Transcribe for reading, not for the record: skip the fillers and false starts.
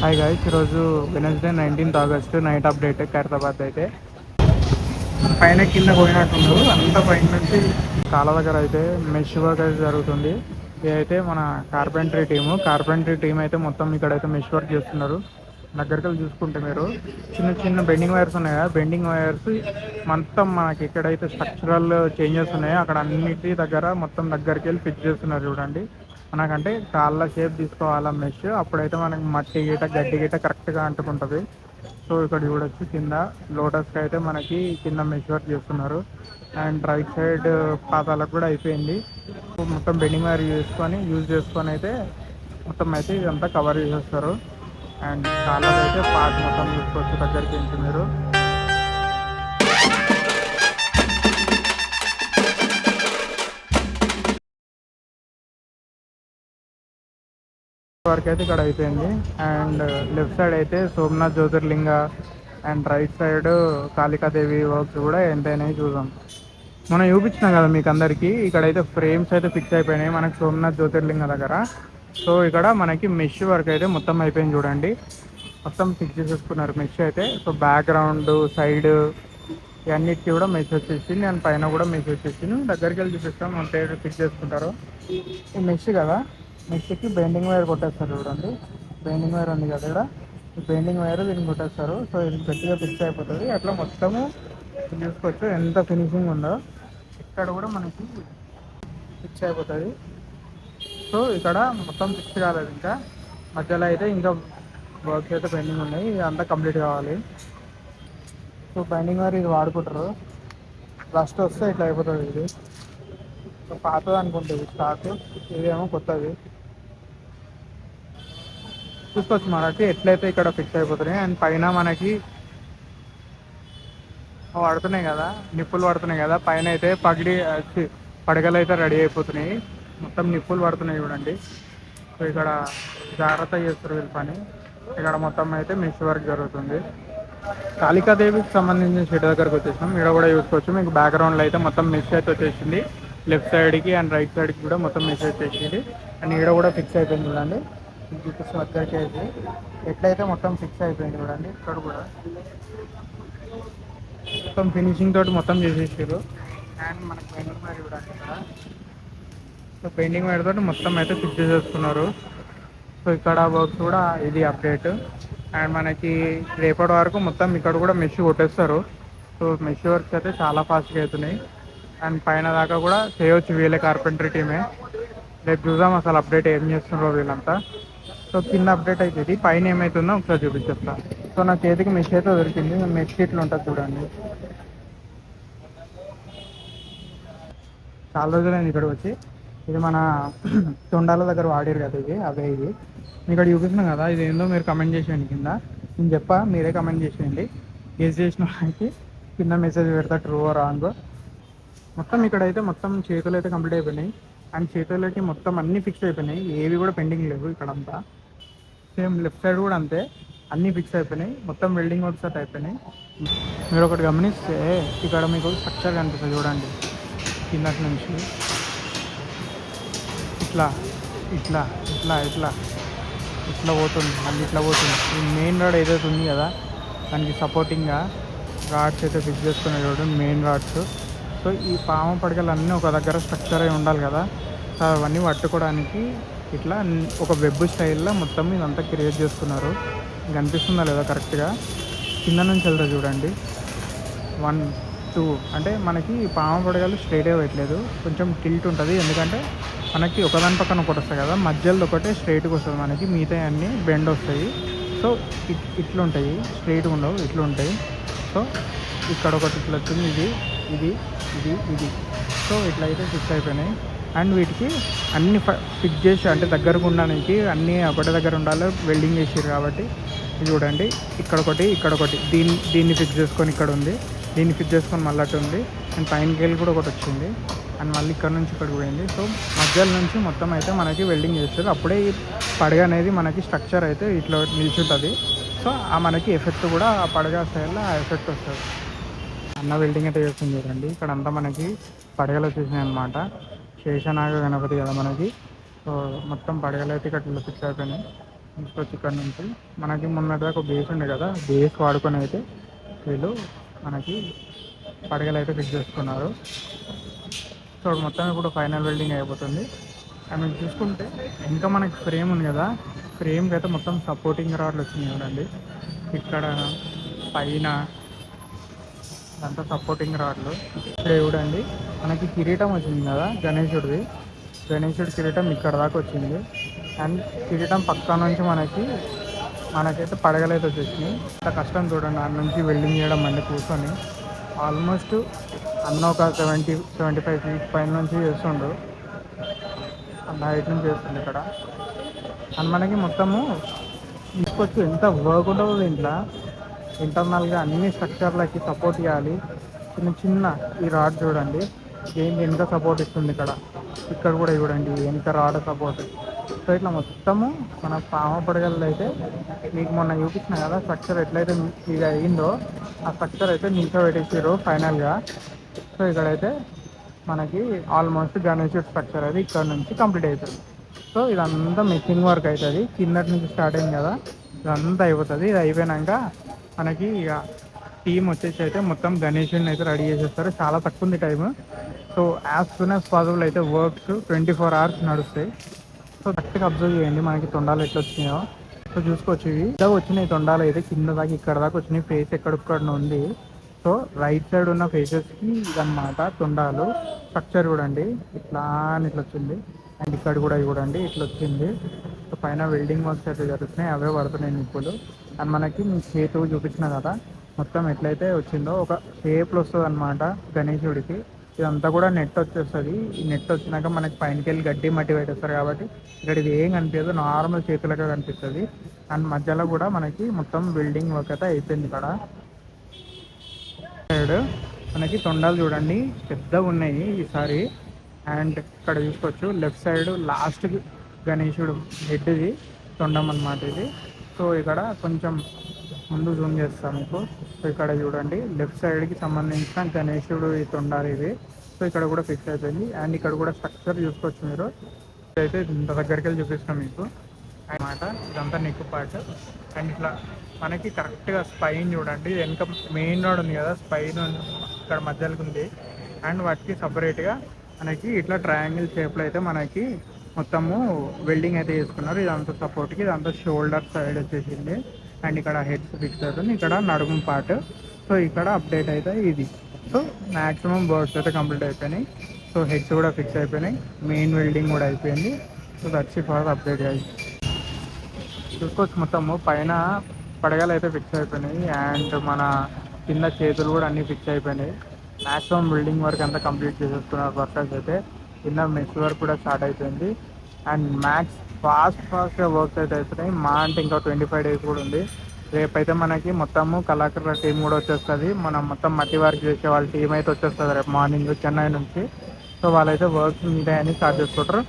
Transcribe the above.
Hi guys, ఈరోజు Wednesday 19th August night update Khairatabad అయితే పైన కింద పోయినట్టుండదు. అంత పైన నుంచి చాలా దగ్గర అయితే మెష్ వర్క్ అయితే జరుగుతుంది. ఇదైతే మన కార్పెంటరీ టీం అయితే మొత్తం ఇక్కడైతే మెష్ వర్క్ చేస్తున్నారు. దగ్గరికి వెళ్ళి చూసుకుంటే మీరు చిన్న చిన్న బెండింగ్ వైర్స్ ఉన్నాయి కదా, బెండింగ్ వైర్స్ మొత్తం మనకి ఎక్కడైతే స్ట్రక్చరల్ చేంజెస్ ఉన్నాయో అక్కడ అన్నిటి దగ్గర మొత్తం దగ్గరికి వెళ్ళి ఫిక్స్ చేస్తున్నారు. చూడండి, మనకంటే కాళ్ళ షేప్ తీసుకోవాలా మెష్, అప్పుడైతే మనకి మట్టి గీట గడ్డి గీట కరెక్ట్గా అంటుకుంటుంది. సో ఇక్కడ చూడొచ్చు కింద లోటస్కి అయితే మనకి కింద మెష్ వర్క్ చేస్తున్నారు. అండ్ రైట్ సైడ్ పాతాలకు కూడా అయిపోయింది. సో మొత్తం బెండింగ్ వైర్ యూజ్ చేసుకొని అయితే మొత్తం అయితే ఇదంతా కవర్ చేసేస్తారు. అండ్ కాళ్ళకి అయితే పార్ట్ మొత్తం చూసుకోవచ్చు దగ్గరికి ఏంటి మీరు. వర్క్ అయితే ఇక్కడ అయిపోయింది. అండ్ లెఫ్ట్ సైడ్ అయితే Somnath Jyotirlinga and right side Kalikadevi works కూడా ఎంతైనాయి చూద్దాం. మనం చూపించినాం కదా మీకు అందరికీ, ఇక్కడైతే ఫ్రేమ్స్ అయితే ఫిక్స్ అయిపోయినాయి మనకి సోమనాథ్ జ్యోతిర్లింగ దగ్గర. సో ఇక్కడ మనకి మెష్ వర్క్ అయితే మొత్తం అయిపోయింది చూడండి, మొత్తం ఫిక్స్ చేసేసుకున్నారు మెష్ అయితే. సో బ్యాక్గ్రౌండ్ సైడ్ ఇవన్నిటికీ కూడా మెష్ వచ్చేసి నేను పైన కూడా మెష్ వచ్చేసి దగ్గరికి వెళ్ళి చూపిస్తాం అంటే ఫిక్స్ చేసుకుంటారు. ఈ మెష్ కదా, మెష్కి బెండింగ్ వైర్ కొట్టేస్తారు చూడండి. బెండింగ్ వైర్ ఉంది కదా ఇక్కడ, ఈ బెండింగ్ వైర్ దీన్ని కొట్టేస్తారు. సో ఇది గట్టిగా ఫిక్స్ అయిపోతుంది. అట్లా మొత్తము చూసుకోవచ్చు ఎంత ఫినిషింగ్ ఉందో. ఇక్కడ కూడా మనకి ఫిక్స్ అయిపోతుంది. సో ఇక్కడ మొత్తం ఫిక్స్ కాలేదు, ఇంకా మధ్యలో అయితే ఇంకా వర్క్స్ అయితే పెండింగ్ ఉన్నాయి, ఇదంతా కంప్లీట్ కావాలి. సో బైండింగ్ వైర్ ఇది వాడుకుంటారు, రస్ట్ వస్తే ఇట్లా అయిపోతుంది. ఇది సో పాతది అనుకుంటుంది స్టాక్, ఇదేమో కొత్తది. చూసుకోవచ్చు మనకి ఎట్లయితే ఇక్కడ ఫిక్స్ అయిపోతున్నాయి. అండ్ పైన మనకి పడుతున్నాయి కదా, నిప్పులు పడుతున్నాయి కదా, పైన అయితే పడగలు అయితే రెడీ అయిపోతున్నాయి. మొత్తం నిప్పులు పడుతున్నాయి చూడండి. సో ఇక్కడ జాగ్రత్త చేస్తారు వీళ్ళ పని. ఇక్కడ మొత్తం అయితే మెష్ వర్క్ జరుగుతుంది. కాళికాదేవికి సంబంధించిన షెడ్ దగ్గరకు వచ్చేసాం. ఇక్కడ కూడా చూసుకోవచ్చు మీకు బ్యాక్గ్రౌండ్లో అయితే మొత్తం మెష్ అయితే వచ్చేసింది. లెఫ్ట్ సైడ్కి అండ్ రైట్ సైడ్కి కూడా మొత్తం మెష్ వచ్చేసింది. అండ్ ఇక్కడ కూడా ఫిక్స్ అయిపోయింది చూడండి. చూపిస్తే దగ్గరికి అయితే ఎట్లయితే మొత్తం ఫిక్స్ అయిపోయింది చూడండి. ఇక్కడ కూడా మొత్తం ఫినిషింగ్ తోటి మొత్తం చేసేసారు. అండ్ మనకి బెండింగ్ వైర్ చూడండి ఇక్కడ. సో బెండింగ్ వైర్ తోటి మొత్తం అయితే ఫిక్స్ చేసేసుకున్నారు. సో ఇక్కడ వర్క్స్ కూడా ఇది అప్డేట్. అండ్ మనకి రేపటి వరకు మొత్తం ఇక్కడ కూడా మెష్ కొట్టేస్తారు. సో మెష్ వర్క్స్ అయితే చాలా ఫాస్ట్గా అవుతున్నాయి. అండ్ పైన దాకా కూడా చేయవచ్చు వీళ్ళే, కార్పెంటరీ టీమే. రేపు చూద్దాం అసలు అప్డేట్ ఏం చేస్తున్నారో వీళ్ళంతా. సో కింద అప్డేట్ అవుతుంది, పైన ఏమవుతుందో ఒకసారి చూపించేస్తా. సో నా చేతికి మెష్ అయితే దొరికింది. మెష్ ఇట్లా ఉంటుంది చూడండి. చాలా రోజులైంది ఇక్కడ వచ్చి. ఇది మన తొండాల దగ్గర వాడారు కదా, ఇది అవే. ఇది ఇక్కడ చూపిస్తున్నాం కదా, ఇది ఏందో మీరు కమెంట్ చేసేయండి కింద. నేను చెప్పా, మీరే కమెంట్ చేసేయండి. గెస్ చేసిన వాళ్ళకి కింద మెసేజ్ పెడతా, ట్రూ ఆర్ రాంగ్. మొత్తం ఇక్కడైతే మొత్తం చేతులు అయితే కంప్లీట్ అయిపోయినాయి. అండ్ చేతులకి మొత్తం అన్నీ ఫిక్స్ అయిపోయినాయి, ఏవి కూడా పెండింగ్ లేవు ఇక్కడంతా. సేమ్ లెఫ్ట్ సైడ్ కూడా అంతే, అన్నీ ఫిక్స్ అయిపోయినాయి. మొత్తం వెల్డింగ్ వర్క్స్ అయితే అయిపోయినాయి. మీరు ఒకటి గమనిస్తే ఇక్కడ మీకు స్ట్రక్చర్ కనిపిస్తుంది చూడండి. కిందటి నుంచి ఇట్లా ఇట్లా ఇట్లా ఇట్లా ఇట్లా పోతుంది, మళ్ళీ ఇట్లా పోతుంది. ఈ మెయిన్ రాడ్ ఏదైతే ఉంది కదా, దానికి సపోర్టింగ్గా రాడ్స్ అయితే ఫిక్స్ చేసుకునే చూడండి, మెయిన్ రాడ్స్. సో ఈ పాము పడగలు అన్నీ ఒక దగ్గర స్ట్రక్చర్ అయి ఉండాలి కదా, సో అవన్నీ పట్టుకోవడానికి ఇట్లా ఒక వెబ్ స్టైల్లో మొత్తం ఇదంతా క్రియేట్ చేసుకున్నారు. కనిపిస్తుందా లేదా కరెక్ట్గా? కింద నుంచి వెళ్తా చూడండి. 1 2 అంటే మనకి పాము పడగలు స్ట్రైట్గా పెట్టలేదు, కొంచెం టిల్ట్ ఉంటుంది. ఎందుకంటే మనకి ఒకదాని పక్కన ఒకటి వస్తాయి కదా, మధ్యలో ఒకటే స్ట్రైట్గా వస్తుంది మనకి, మిగతా అన్నీ బెండ్ వస్తాయి. సో ఇట్లుంటాయి, స్ట్రైట్గా ఉండవు, ఇట్లా ఉంటాయి. సో ఇక్కడ ఒకటి ఇట్లా వచ్చింది, ఇది ఇది ఇది ఇది. సో ఇట్లా అయితే ఫిక్స్ అయిపోయినాయి. అండ్ వీటికి అన్ని ఫిక్స్ చేసి అంటే దగ్గరకు ఉండడానికి అన్నీ ఒకటే దగ్గర ఉండాలి, వెల్డింగ్ చేసారు కాబట్టి. ఇది చూడండి, ఇక్కడ ఒకటి ఇక్కడ ఒకటి, దీన్ని ఫిక్స్ చేసుకొని ఇక్కడ ఉంది, దీన్ని ఫిక్స్ చేసుకొని మళ్ళీ అటు ఉంది. అండ్ పైన గేల్ కూడా ఒకటి వచ్చింది. అండ్ మళ్ళీ ఇక్కడ నుంచి ఇక్కడికి పోయింది. సో మధ్యలో నుంచి మొత్తం అయితే మనకి వెల్డింగ్ చేస్తారు. అప్పుడే ఈ పడగ అనేది మనకి స్ట్రక్చర్ అయితే ఇట్లా నిల్చుంటుంది. సో ఆ మనకి ఎఫెక్ట్ కూడా ఆ పడగ స్టైల్లో ఆ ఎఫెక్ట్ వస్తుంది. అన్న వెల్డింగ్ అయితే చేస్తుంది చూడండి. ఇక్కడ అంతా మనకి పడగలు వచ్చేసినాయి అనమాట. శేషనాగ గణపతి కదా మనకి. సో మొత్తం పడగలు అయితే ఇక్కడ ఫిక్స్ అయిపోయినాయి. తీసుకొచ్చి ఇక్కడ నుంచి మనకి మొన్నటిదాకా ఒక బేస్ ఉండే కదా, బేస్ వాడుకొని అయితే వీళ్ళు మనకి పడగలు అయితే ఫిక్స్ చేసుకున్నారు. సో మొత్తం ఇప్పుడు ఫైనల్ వెల్డింగ్ అయిపోతుంది. అండ్ మీరు చూసుకుంటే ఇంకా మనకి ఫ్రేమ్ ఉంది కదా, ఫ్రేమ్కి అయితే మొత్తం సపోర్టింగ్ రాడ్లు వచ్చినాయి చూడండి. ఇక్కడ పైన అంతా సపోర్టింగ్ రాడ్లు. ఇక్కడ చూడండి మనకి కిరీటం వచ్చింది కదా గణేశుడిది, గణేశుడి కిరీటం ఇక్కడ దాకా వచ్చింది. అండ్ కిరీటం పక్క నుంచి మనకైతే పడగలైతే వచ్చేసినాయి. అంత కష్టం చూడండి దాని నుంచి వెల్డింగ్ చేయడం అంటే కూర్చొని ఆల్మోస్ట్ అన్న ఒక 75 ఫీట్ పైన నుంచి చేస్తుండ్రు, అంత హైట్ నుంచి చేస్తుంది ఇక్కడ. అండ్ మనకి మొత్తము తీసుకొచ్చి ఎంత వర్క్ ఉంటుందో దీంట్లో. ఇంటర్నల్గా అన్ని స్ట్రక్చర్లకి సపోర్ట్ ఇవ్వాలి. చిన్న చిన్న ఈ రాడ్ చూడండి దేనికి ఎంత సపోర్ట్ ఇస్తుంది ఇక్కడ. ఇక్కడ కూడా చూడండి ఎంత రాడ్ సపోర్ట్. సో ఇట్లా మొత్తము మన పామ పడగల్లో అయితే మీకు మొన్న చూపించిన కదా స్ట్రక్చర్ ఎట్లయితే ఇది అయ్యిందో ఆ స్ట్రక్చర్ అయితే నీట్గా పెట్టేసారు ఫైనల్గా. సో ఇక్కడైతే మనకి ఆల్మోస్ట్ గణేష్ స్ట్రక్చర్ అది ఇక్కడ నుంచి కంప్లీట్ అవుతుంది. సో ఇదంతా మెషింగ్ వర్క్ అవుతుంది, కిందటి నుంచి స్టార్ట్ అయింది కదా ఇదంతా అయిపోతుంది. ఇది అయిపోయినాక మనకి ఇక టీం వచ్చేసి అయితే మొత్తం గణేషుని అయితే రెడీ చేసేస్తారు. చాలా తక్కువ ఉంది time. So as soon as possible అయితే వర్క్స్ 24 hours నడుస్తాయి. సో కరెక్ట్గా అబ్జర్వ్ చేయండి మనకి తొండాలు ఎట్లా వచ్చినాయో. సో చూసుకోవచ్చు ఇవి ఇలా వచ్చినాయి తొండాలు అయితే కింద దాకా ఇక్కడ దాకా వచ్చినాయి. ఫేస్ ఎక్కడెక్కడ ఉంది. సో రైట్ సైడ్ ఉన్న ఫేసెస్కి ఇదన్నమాట తొండాలు. స్ట్రక్చర్ చూడండి ఇట్లా అని ఇట్లా వచ్చింది. అండ్ ఇక్కడ కూడా చూడండి ఇట్లా వచ్చింది. సో పైన వెల్డింగ్ వర్క్స్ అయితే జరుగుతున్నాయి, అవే పడుతున్నాయి నిప్పులు. అండ్ మనకి మీ చేతులు చూపించిన కదా మొత్తం ఎట్లయితే వచ్చిందో ఒక షేప్లో వస్తుంది అనమాట గణేశుడికి. ఇదంతా కూడా నెట్ వచ్చేస్తుంది. ఈ నెట్ వచ్చినాక మనకి పైనకి వెళ్ళి గడ్డి మట్టి పెట్టేస్తారు కాబట్టి ఇక్కడ ఇది ఏం కనిపించదు, నార్మల్ చేతులకే కనిపిస్తుంది. అండ్ మధ్యలో కూడా మనకి మొత్తం బిల్డింగ్ వర్క్ అయితే అయిపోయింది. ఇక్కడ సైడ్ మనకి తొండాలు చూడండి పెద్దగా ఉన్నాయి ఈసారి. అండ్ ఇక్కడ చూసుకోవచ్చు లెఫ్ట్ సైడ్ లాస్ట్ గణేశుడు హెడ్ది తొండం అన్నమాట ఇది. సో ఇక్కడ కొంచెం ముందు జూమ్ చేస్తాను మీకు. సో ఇక్కడ చూడండి లెఫ్ట్ సైడ్కి సంబంధించిన గణేశుడు ఈ తొండాలు ఇది. సో ఇక్కడ కూడా ఫిక్స్ అయిపోయింది. అండ్ ఇక్కడ కూడా స్ట్రక్చర్ చూసుకోవచ్చు మీరు. అయితే ఇంత దగ్గరికి వెళ్ళి చూపిస్తాం మీకు అన్నమాట. ఇదంతా నెక్ పార్ట్. అండ్ ఇట్లా మనకి కరెక్ట్గా స్పైన్ చూడండి వెనక మెయిన్ రోడ్ ఉంది కదా, స్పైన్ ఇక్కడ మధ్యలోకి ఉంది. అండ్ వాటికి సపరేట్గా మనకి ఇట్లా ట్రయాంగిల్ షేప్లో అయితే మనకి మొత్తము వెల్డింగ్ అయితే చేసుకున్నారు. ఇదంతా సపోర్ట్కి ఇదంతా షోల్డర్ సైడ్ వచ్చేసింది. అండ్ ఇక్కడ హెడ్స్ ఫిక్స్ అవుతుంది, ఇక్కడ నడుము పార్ట్. సో ఇక్కడ అప్డేట్ అయితే ఇది. సో మ్యాక్సిమం బర్డ్స్ అయితే కంప్లీట్ అయిపోయినాయి. సో హెడ్స్ కూడా ఫిక్స్ అయిపోయినాయి, మెయిన్ వెల్డింగ్ కూడా అయిపోయింది. So that's it for update అయ్యి చూసుకోవచ్చు. మొత్తము పైన పడగలు అయితే ఫిక్స్ అయిపోయినాయి. అండ్ మన కింద చేతులు కూడా అన్నీ ఫిక్స్ అయిపోయినాయి. మ్యాక్సిమం బిల్డింగ్ వర్క్ అంతా కంప్లీట్ చేసేస్తున్నారు వర్కర్స్ అయితే. కింద మెస్ వర్క్ కూడా స్టార్ట్ అయిపోయింది. అండ్ ఫాస్ట్గా వర్క్స్ అయితే అవుతున్నాయి. మా అంటే ఇంకా 25 days కూడా ఉంది. రేపైతే మనకి మొత్తము కళాకారుల టీం కూడా వచ్చేస్తుంది. మనం మొత్తం మట్టి వర్క్ చేసే వాళ్ళ టీం అయితే వచ్చేస్తుంది రేపు మార్నింగ్ చెన్నై నుంచి. సో వాళ్ళైతే వర్క్స్ మీదే అని స్టార్ట్ చేసుకుంటారు.